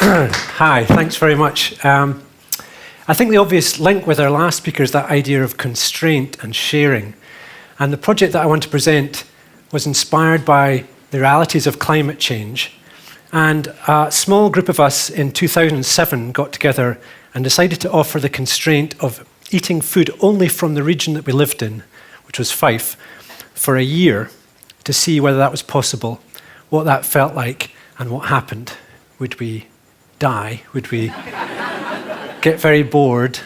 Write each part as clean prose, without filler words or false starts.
Hi, thanks very much. I think the obvious link with our last speaker is that idea of constraint and sharing. And the project that I want to present was inspired by the realities of climate change. And a small group of us in 2007 got together and decided to offer the constraint of eating food only from the region that we lived in, which was Fife, for a year to see whether that was possible, what that felt like, and what happened. Would we die? Would we get very bored?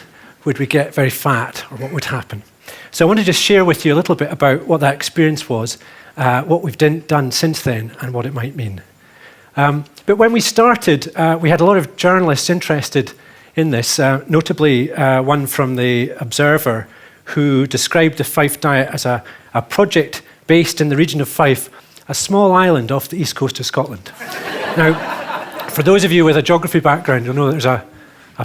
Would we get very fat? Or what would happen? So I want to just share with you a little bit about what that experience was, what we've done since then, and what it might mean. But when we started, we had a lot of journalists interested in this, notably one from the Observer, who described the Fife Diet as a project based in the region of Fife, a small island off the east coast of Scotland. Now, for those of you with a geography background, you'll know there's a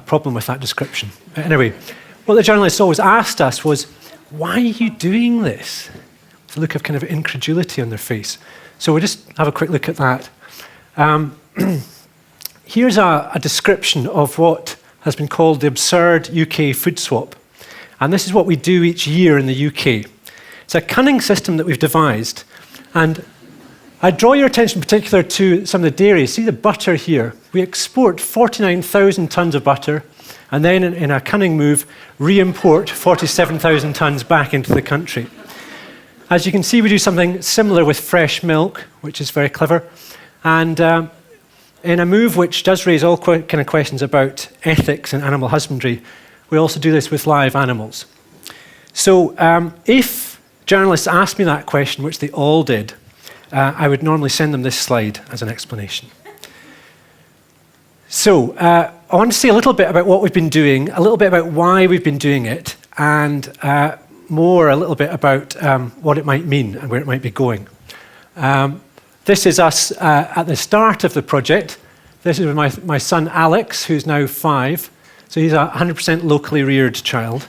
problem with that description. But anyway, what the journalists always asked us was, why are you doing this? It's a look of kind of incredulity on their face. So we'll just have a quick look at that. Here's a description of what has been called the absurd UK food swap. And this is what we do each year in the UK. It's a cunning system that we've devised. And I draw your attention in particular to some of the dairy. See the butter here? We export 49,000 tonnes of butter, and then in a cunning move, re-import 47,000 tonnes back into the country. As you can see, we do something similar with fresh milk, which is very clever. And in a move which does raise all kind of questions about ethics and animal husbandry, we also do this with live animals. So if journalists asked me that question, which they all did, I would normally send them this slide as an explanation. So I want to say a little bit about what we've been doing, a little bit about why we've been doing it, and a little bit about what it might mean and where it might be going. This is us at the start of the project. This is with my son Alex, who's now 5. So he's a 100% locally reared child.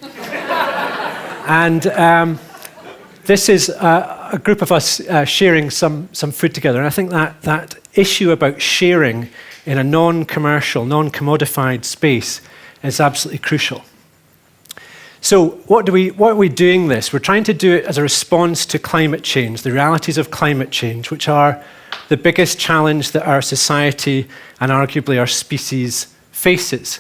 And this is a group of us sharing some food together. And I think that issue about sharing in a non-commercial, non-commodified space is absolutely crucial. So what are we doing this? We're trying to do it as a response to climate change, the realities of climate change, which are the biggest challenge that our society and arguably our species faces.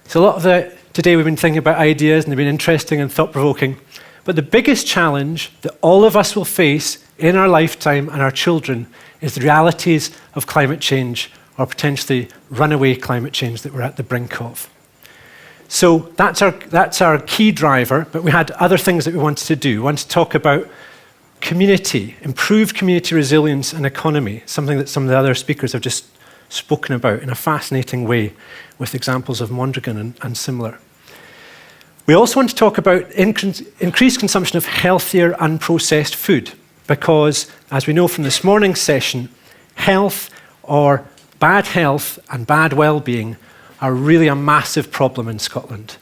So a lot of today we've been thinking about ideas and they've been interesting and thought-provoking. But the biggest challenge that all of us will face in our lifetime and our children is the realities of climate change, or potentially runaway climate change that we're at the brink of. So that's our key driver, but we had other things that we wanted to do. We wanted to talk about community, improved community resilience and economy, something that some of the other speakers have just spoken about in a fascinating way with examples of Mondragon and similar. We also want to talk about increased consumption of healthier, unprocessed food, because, as we know from this morning's session, health or bad health and bad well-being are really a massive problem in Scotland.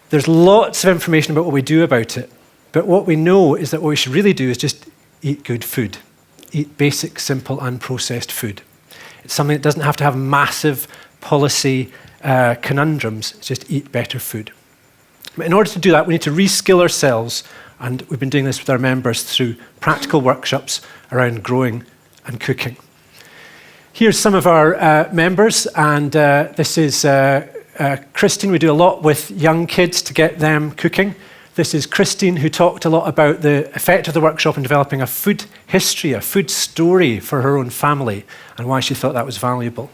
There's lots of information about what we do about it, but what we know is that what we should really do is just eat good food, eat basic, simple, unprocessed food. It's something that doesn't have to have massive policy conundrums, it's just eat better food. But in order to do that, we need to reskill ourselves, and we've been doing this with our members through practical workshops around growing and cooking. Here's some of our members, and this is Christine. We do a lot with young kids to get them cooking. This is Christine, who talked a lot about the effect of the workshop in developing a food history, a food story for her own family, and why she thought that was valuable.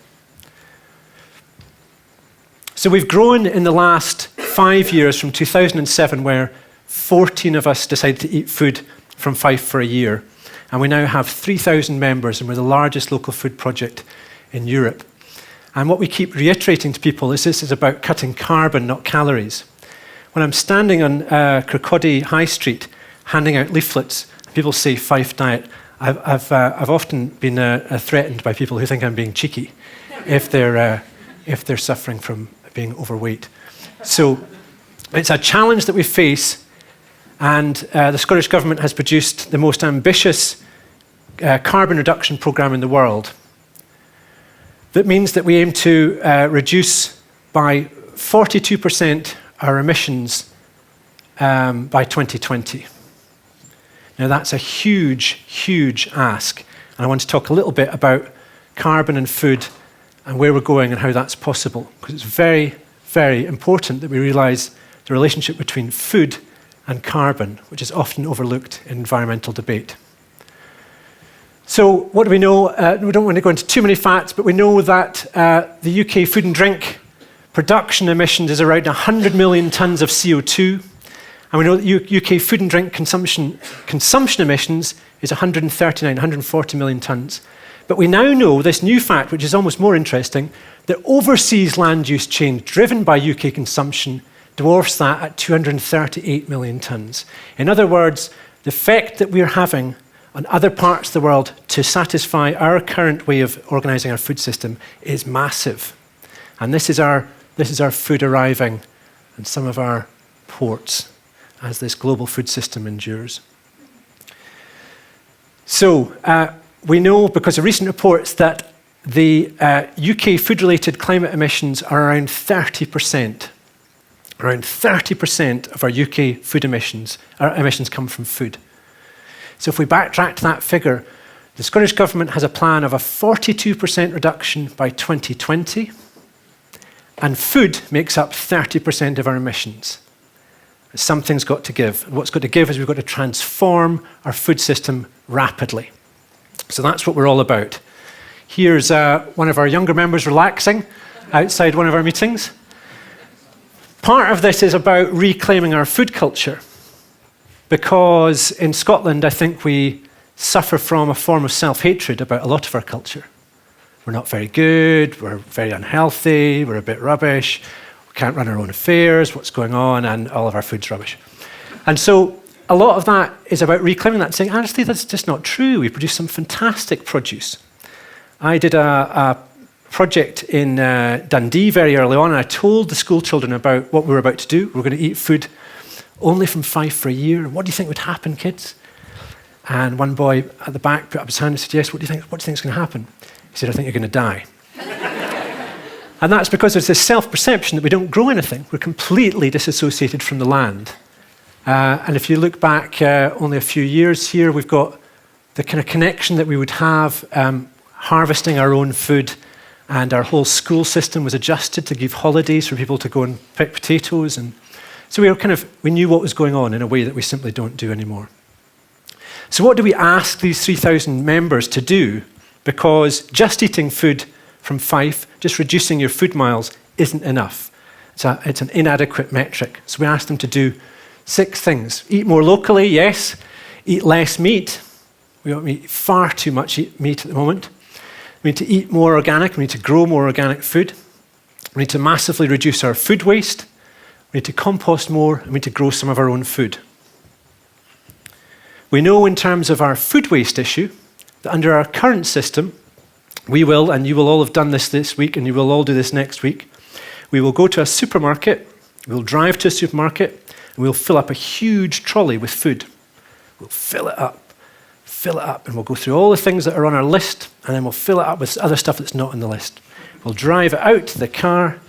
So we've grown in the last 5 years from 2007, where 14 of us decided to eat food from Fife for a year. And we now have 3,000 members, and we're the largest local food project in Europe. And what we keep reiterating to people is this is about cutting carbon, not calories. When I'm standing on Kirkcaldy High Street handing out leaflets, people say Fife Diet. I've often been threatened by people who think I'm being cheeky if they're suffering from being overweight. So it's a challenge that we face, and the Scottish Government has produced the most ambitious carbon reduction programme in the world. that means that we aim to reduce by 42% our emissions by 2020. Now that's a huge, huge ask. And I want to talk a little bit about carbon and food and where we're going and how that's possible. Because it's very, very important that we realise the relationship between food and carbon, which is often overlooked in environmental debate. So what do we know? We don't want to go into too many facts, but we know that the UK food and drink production emissions is around 100 million tonnes of CO2. And we know that UK food and drink consumption emissions is 140 million tonnes. But we now know this new fact, which is almost more interesting, that overseas land use change driven by UK consumption dwarfs that at 238 million tonnes. In other words, the effect that we're having on other parts of the world to satisfy our current way of organising our food system is massive. And this is our food arriving in some of our ports as this global food system endures. So we know, because of recent reports, that the UK food-related climate emissions are around 30%. Around 30% of our UK food emissions come from food. So if we backtrack to that figure, the Scottish Government has a plan of a 42% reduction by 2020, and food makes up 30% of our emissions. Something's got to give. And what's got to give is we've got to transform our food system rapidly. So that's what we're all about. Here's one of our younger members relaxing outside one of our meetings. Part of this is about reclaiming our food culture, because in Scotland, I think we suffer from a form of self-hatred about a lot of our culture. We're not very good, we're very unhealthy, we're a bit rubbish, we can't run our own affairs, what's going on, and all of our food's rubbish. And so a lot of that is about reclaiming that and saying, actually, that's just not true. We produce some fantastic produce. I did a project in Dundee very early on, and I told the school children about what we were about to do. We were going to eat food only from Fife for a year. And what do you think would happen, kids? And one boy at the back put up his hand and said, yes, what do you think is going to happen? He said, I think you're going to die. And that's because there's this self-perception that we don't grow anything. We're completely disassociated from the land. And if you look back only a few years here, we've got the kind of connection that we would have harvesting our own food, and our whole school system was adjusted to give holidays for people to go and pick potatoes. And so we knew what was going on in a way that we simply don't do anymore. So what do we ask these 3,000 members to do? Because just eating food from Fife, just reducing your food miles, isn't enough. It's an inadequate metric. So we asked them to do 6 things. Eat more locally, yes. Eat less meat. We don't eat far too much meat at the moment. We need to eat more organic. We need to grow more organic food. We need to massively reduce our food waste. We need to compost more, and we need to grow some of our own food. We know in terms of our food waste issue that under our current system, we will, and you will all have done this week, and you will all do this next week, we will go to a supermarket, we'll drive to a supermarket, and we'll fill up a huge trolley with food. We'll fill it up, and we'll go through all the things that are on our list, and then we'll fill it up with other stuff that's not on the list. We'll drive it out to the car,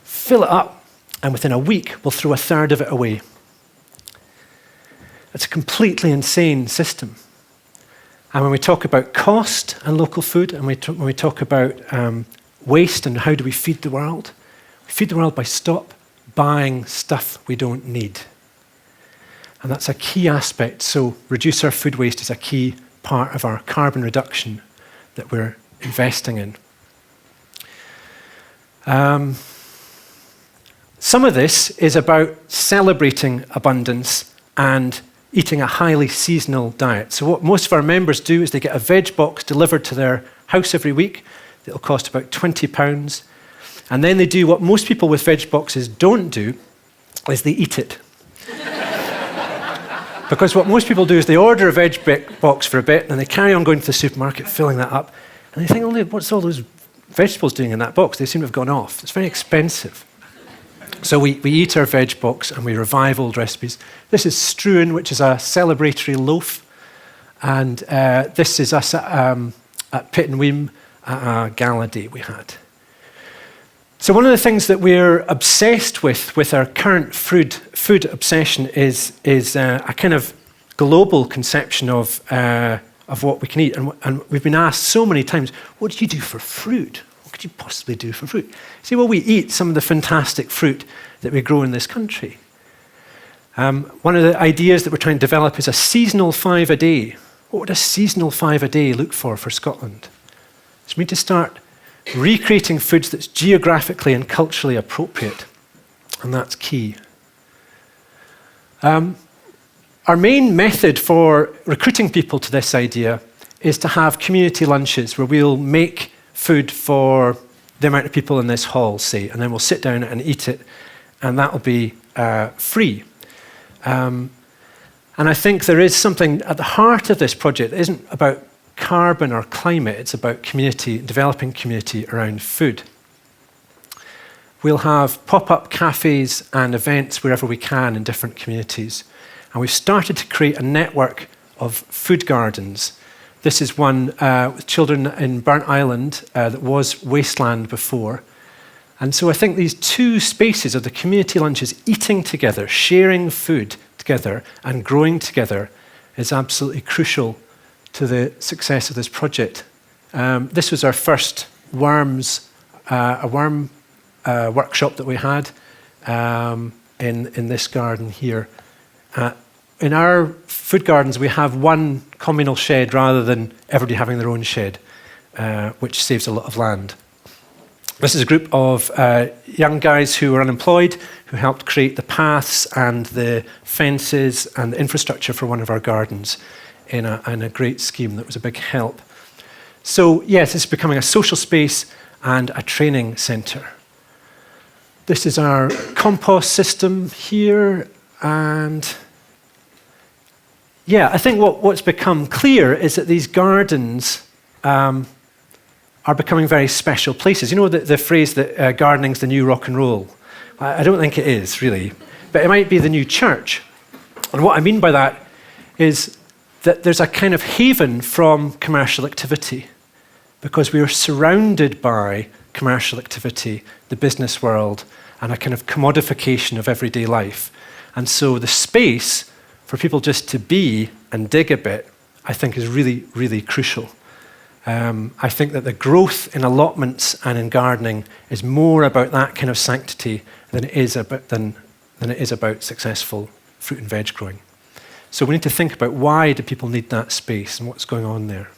fill it up, and within a week, we'll throw a third of it away. It's a completely insane system. And when we talk about cost and local food, and when we talk about waste and how do we feed the world by stop buying stuff we don't need. And that's a key aspect. So reduce our food waste is a key part of our carbon reduction that we're investing in. Some of this is about celebrating abundance and eating a highly seasonal diet. So what most of our members do is they get a veg box delivered to their house every week. It'll cost about £20. And then they do what most people with veg boxes don't do, is they eat it. Because what most people do is they order a veg box for a bit, and they carry on going to the supermarket, filling that up, and they think, oh, what's all those vegetables doing in that box? They seem to have gone off. It's very expensive. So we eat our veg box and we revive old recipes. This is strewn, which is a celebratory loaf. And this is us at Pitt and Weem at a gala day we had. So one of the things that we're obsessed with our current food obsession is a kind of global conception of what we can eat. And we've been asked so many times, what do you do for fruit? What could you possibly do for fruit? See, well, we eat some of the fantastic fruit that we grow in this country. One of the ideas that we're trying to develop is a seasonal 5 a day. What would a seasonal 5 a day look for Scotland? So we need to start recreating foods that's geographically and culturally appropriate, and that's key. Our main method for recruiting people to this idea is to have community lunches where we'll make food for the amount of people in this hall, say, and then we'll sit down and eat it, and that'll be free. And I think there is something at the heart of this project that isn't about carbon or climate, it's about community, developing community around food. We'll have pop-up cafes and events wherever we can in different communities. And we've started to create a network of food gardens. This is one with children in Burnt Island that was wasteland before. And so I think these two spaces of the community lunches, eating together, sharing food together and growing together is absolutely crucial to the success of this project. This was our first worms, a worm workshop that we had in this garden here. In our food gardens, we have one communal shed rather than everybody having their own shed, which saves a lot of land. This is a group of young guys who were unemployed, who helped create the paths and the fences and the infrastructure for one of our gardens in a great scheme that was a big help. So yes, it's becoming a social space and a training centre. This is our compost system here, and yeah, I think what's become clear is that these gardens are becoming very special places. You know the phrase that gardening's the new rock and roll? I don't think it is, really. But it might be the new church. And what I mean by that is that there's a kind of haven from commercial activity because we are surrounded by commercial activity, the business world, and a kind of commodification of everyday life. And so the space for people just to be and dig a bit, I think is really, really crucial. I think that the growth in allotments and in gardening is more about that kind of sanctity than it is about successful fruit and veg growing. So we need to think about why do people need that space and what's going on there.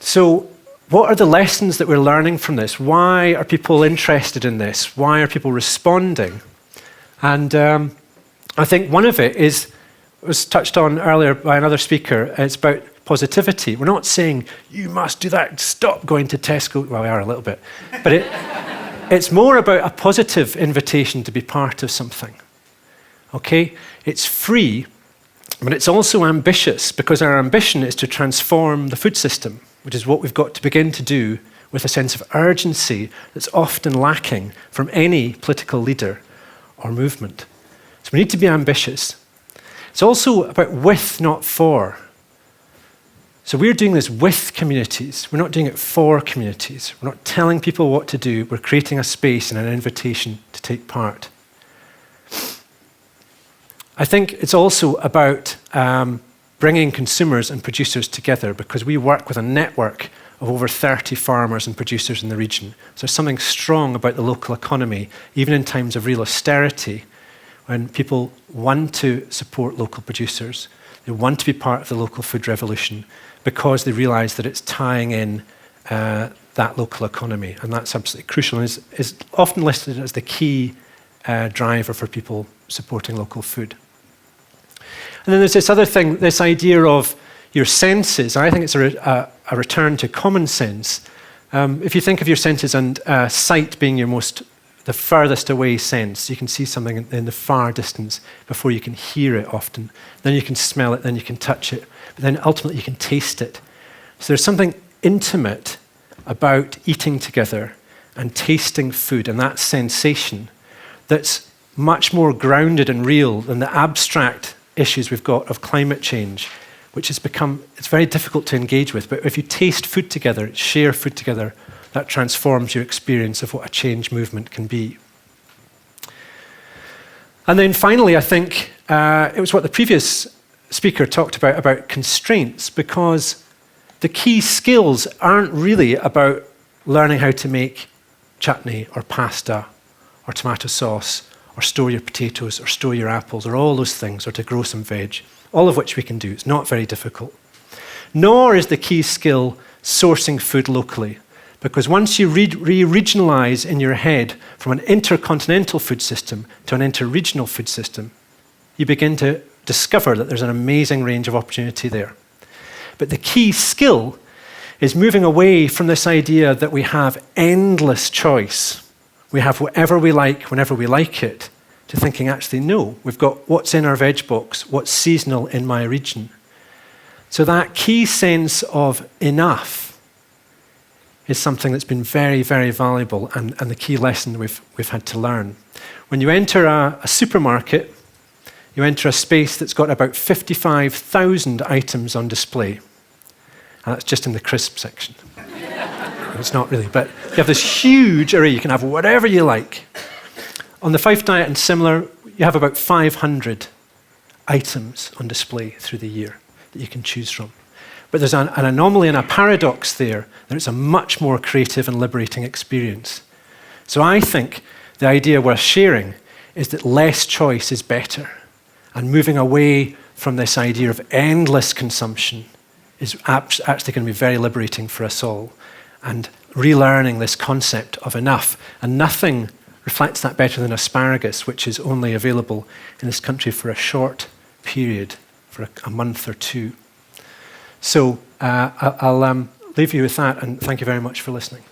So what are the lessons that we're learning from this? Why are people interested in this? Why are people responding? And I think one of it was touched on earlier by another speaker. It's about positivity. We're not saying, you must do that, stop going to Tesco. Well, we are a little bit. But it's more about a positive invitation to be part of something. Okay? It's free, but it's also ambitious, because our ambition is to transform the food system, which is what we've got to begin to do with a sense of urgency that's often lacking from any political leader or movement. So we need to be ambitious. It's also about with, not for. So we're doing this with communities. We're not doing it for communities. We're not telling people what to do. We're creating a space and an invitation to take part. I think it's also about bringing consumers and producers together, because we work with a network of over 30 farmers and producers in the region. So there's something strong about the local economy, even in times of real austerity, when people want to support local producers. They want to be part of the local food revolution because they realise that it's tying in that local economy, and that's absolutely crucial and is often listed as the key driver for people supporting local food. And then there's this other thing, this idea of your senses. I think it's a return to common sense. If you think of your senses and sight being the furthest away sense, you can see something in the far distance before you can hear it often. Then you can smell it, then you can touch it, but then ultimately you can taste it. So there's something intimate about eating together and tasting food and that sensation that's much more grounded and real than the abstract issues we've got of climate change, which has become, it's very difficult to engage with. But if you taste food together, share food together, that transforms your experience of what a change movement can be. And then finally, I think it was what the previous speaker talked about constraints, because the key skills aren't really about learning how to make chutney or pasta or tomato sauce or store your potatoes or store your apples or all those things, or to grow some veg, all of which we can do. It's not very difficult. Nor is the key skill sourcing food locally, because once you re-regionalize in your head from an intercontinental food system to an interregional food system, you begin to discover that there's an amazing range of opportunity there. But the key skill is moving away from this idea that we have endless choice. We have whatever we like, whenever we like it, to thinking, actually, no, we've got what's in our veg box, what's seasonal in my region. So that key sense of enough is something that's been very, very valuable, and the key lesson we've had to learn. When you enter a supermarket, you enter a space that's got about 55,000 items on display. And that's just in the crisp section. It's not really, but you have this huge array. You can have whatever you like. On the Fife Diet and similar, you have about 500 items on display through the year that you can choose from. But there's an anomaly and a paradox there, that it's a much more creative and liberating experience. So I think the idea worth sharing is that less choice is better. And moving away from this idea of endless consumption is actually going to be very liberating for us all. And relearning this concept of enough. And nothing reflects that better than asparagus, which is only available in this country for a short period, for a month or two. So I'll leave you with that, and thank you very much for listening.